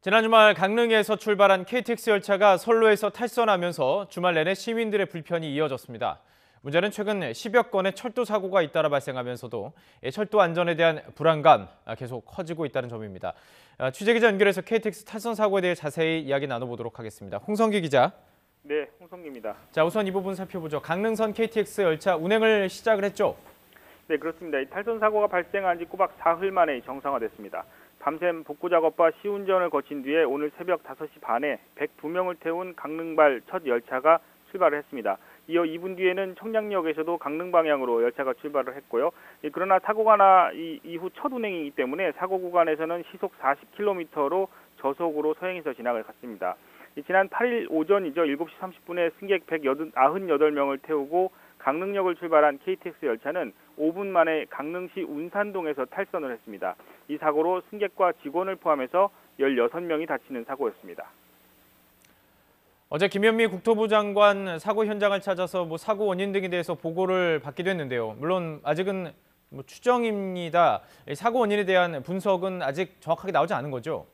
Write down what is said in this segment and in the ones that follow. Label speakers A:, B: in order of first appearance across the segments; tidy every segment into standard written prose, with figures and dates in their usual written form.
A: 지난 주말 강릉에서 출발한 KTX 열차가 선로에서 탈선하면서 주말 내내 시민들의 불편이 이어졌습니다. 문제는 최근 10여 건의 철도 사고가 잇따라 발생하면서도 철도 안전에 대한 불안감 계속 커지고 있다는 점입니다. 취재기자 연결해서 KTX 탈선 사고에 대해 자세히 이야기 나눠보도록 하겠습니다. 홍성기 기자.
B: 네, 홍성기입니다.
A: 자, 우선 이 부분 살펴보죠. 강릉선 KTX 열차 운행을 시작을 했죠?
B: 네, 그렇습니다. 이 탈선 사고가 발생한 지 꼬박 사흘 만에 정상화됐습니다. 밤샘 복구 작업과 시운전을 거친 뒤에 오늘 새벽 5시 반에 102명을 태운 강릉발 첫 열차가 출발을 했습니다. 이어 2분 뒤에는 청량역에서도 강릉 방향으로 열차가 출발을 했고요. 그러나 사고가 나 이후 첫 운행이기 때문에 사고 구간에서는 시속 40km로 저속으로 서행해서 진행을 갔습니다. 지난 8일 오전이죠. 7시 30분에 승객 198명을 태우고 강릉역을 출발한 KTX 열차는 5분 만에 강릉시 운산동에서 탈선을 했습니다. 이 사고로 승객과 직원을 포함해서 16명이 다치는 사고였습니다.
A: 어제 김현미 국토부 장관 사고 현장을 찾아서 사고 원인 등에 대해서 보고를 받기도 했는데요. 물론 아직은 추정입니다. 사고 원인에 대한 분석은 아직 정확하게 나오지 않은 거죠?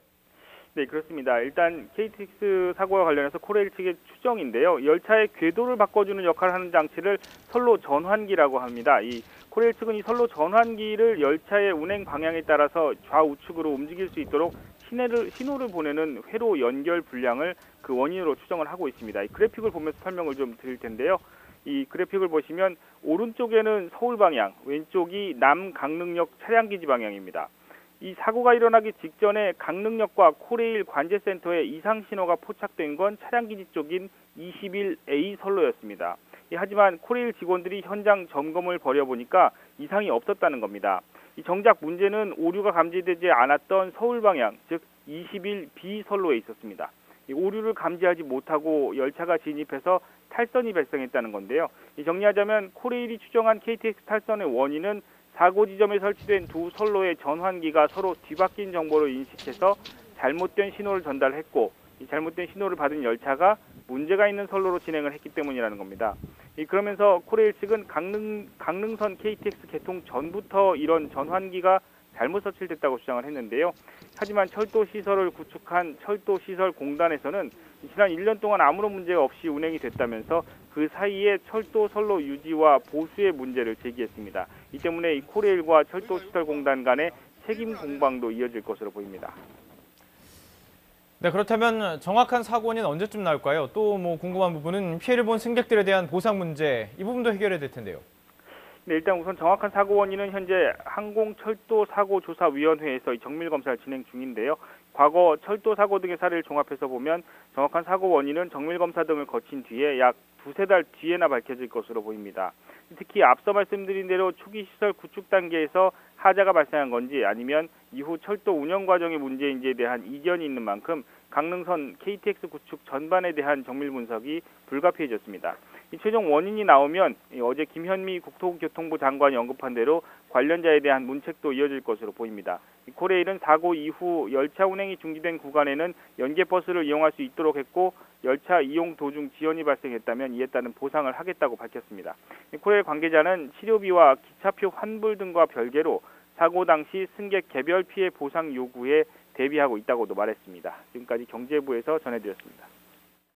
B: 네, 그렇습니다. 일단 KTX 사고와 관련해서 코레일 측의 추정인데요. 열차의 궤도를 바꿔주는 역할을 하는 장치를 선로 전환기라고 합니다. 이 코레일 측은 이 선로 전환기를 열차의 운행 방향에 따라서 좌우측으로 움직일 수 있도록 신호를 보내는 회로 연결 불량을 그 원인으로 추정을 하고 있습니다. 이 그래픽을 보면서 설명을 좀 드릴 텐데요. 이 그래픽을 보시면 오른쪽에는 서울 방향, 왼쪽이 남 강릉역 차량기지 방향입니다. 이 사고가 일어나기 직전에 강릉역과 코레일 관제센터에 이상 신호가 포착된 건 차량기지 쪽인 21A 선로였습니다. 하지만 코레일 직원들이 현장 점검을 벌여보니까 이상이 없었다는 겁니다. 정작 문제는 오류가 감지되지 않았던 서울 방향, 즉 21B 선로에 있었습니다. 오류를 감지하지 못하고 열차가 진입해서 탈선이 발생했다는 건데요. 정리하자면 코레일이 추정한 KTX 탈선의 원인은 사고 지점에 설치된 두 선로의 전환기가 서로 뒤바뀐 정보를 인식해서 잘못된 신호를 전달했고, 이 잘못된 신호를 받은 열차가 문제가 있는 선로로 진행을 했기 때문이라는 겁니다. 그러면서 코레일 측은 강릉선 KTX 개통 전부터 이런 전환기가 잘못 설치됐다고 주장을 했는데요. 하지만 철도시설을 구축한 철도시설공단에서는 지난 1년 동안 아무런 문제가 없이 운행이 됐다면서 그 사이에 철도 선로 유지와 보수의 문제를 제기했습니다. 이 때문에 이 코레일과 철도시설공단 간의 책임 공방도 이어질 것으로 보입니다.
A: 네, 그렇다면 정확한 사고 원인은 언제쯤 나올까요? 또 궁금한 부분은 피해를 본 승객들에 대한 보상 문제, 이 부분도 해결해야 될 텐데요.
B: 네, 일단 우선 정확한 사고 원인은 현재 항공철도사고조사위원회에서 정밀 검사를 진행 중인데요. 과거 철도 사고 등의 사례를 종합해서 보면 정확한 사고 원인은 정밀 검사 등을 거친 뒤에 약 두세 달 뒤에나 밝혀질 것으로 보입니다. 특히 앞서 말씀드린 대로 초기 시설 구축 단계에서 하자가 발생한 건지 아니면 이후 철도 운영 과정의 문제인지에 대한 이견이 있는 만큼 강릉선 KTX 구축 전반에 대한 정밀 분석이 불가피해졌습니다. 이 최종 원인이 나오면 어제 김현미 국토교통부 장관이 언급한 대로 관련자에 대한 문책도 이어질 것으로 보입니다. 코레일은 사고 이후 열차 운행이 중지된 구간에는 연계버스를 이용할 수 있도록 했고, 열차 이용 도중 지연이 발생했다면 이에 따른 보상을 하겠다고 밝혔습니다. 코레일 관계자는 치료비와 기차표 환불 등과 별개로 사고 당시 승객 개별 피해 보상 요구에 대비하고 있다고도 말했습니다. 지금까지 경제부에서 전해드렸습니다.